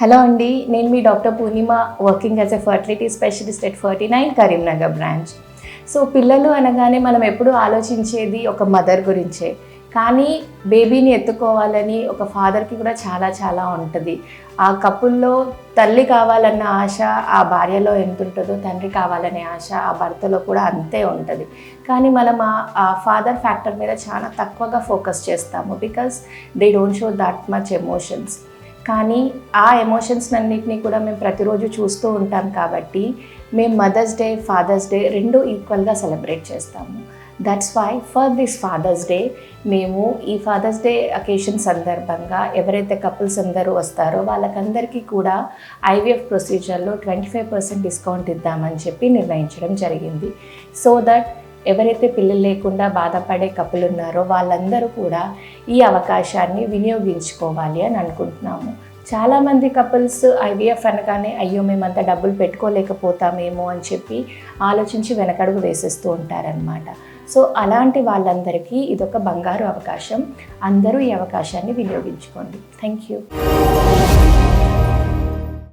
Hello అండి, నేను మీ doctor Purnima, working as a fertility specialist at 49 Karimnagar branch. So పిల్లలు అనగానే మనం ఎప్పుడూ ఆలోచించేది ఒక మదర్ గురించే, కానీ బేబీని ఎత్తుకోవాలని ఒక ఫాదర్కి కూడా చాలా చాలా ఉంటుంది. ఆ కపుల్లో తల్లి కావాలన్న ఆశ ఆ భార్యలో ఎంత ఉంటుందో, తండ్రి కావాలనే ఆశ ఆ భర్తలో కూడా అంతే ఉంటుంది. కానీ మనం ఆ ఫాదర్ ఫ్యాక్టర్ మీద చాలా తక్కువగా ఫోకస్ చేస్తాము, because they don't show that much emotions. కానీ ఆ ఎమోషన్స్ అన్నిటినీ కూడా మేము ప్రతిరోజు చూస్తూ ఉంటాం కాబట్టి మేము మదర్స్ డే, ఫాదర్స్ డే రెండు ఈక్వల్గా సెలబ్రేట్ చేస్తాము. That's why for this Father's Day మేము ఈ ఫాదర్స్ డే అకేషన్ సందర్భంగా ఎవరైతే కపుల్స్ అందరూ వస్తారో వాళ్ళకందరికీ కూడా IVF ప్రొసీజర్లో 25% డిస్కౌంట్ ఇద్దామని చెప్పి నిర్ణయించడం జరిగింది. సో దట్ ఎవరైతే పిల్లలు లేకుండా బాధపడే కపుల్ ఉన్నారో వాళ్ళందరూ కూడా ఈ అవకాశాన్ని వినియోగించుకోవాలి అని అనుకుంటున్నాము. చాలామంది కపుల్స్ IVF అనగానే అయ్యో మేమంత డబ్బులు పెట్టుకోలేకపోతామేమో అని చెప్పి ఆలోచించి వెనకడుగు వేసేస్తూ ఉంటారనమాట. సో అలాంటి వాళ్ళందరికీ ఇదొక బంగారు అవకాశం. అందరూ ఈ అవకాశాన్ని వినియోగించుకోండి. Thank you.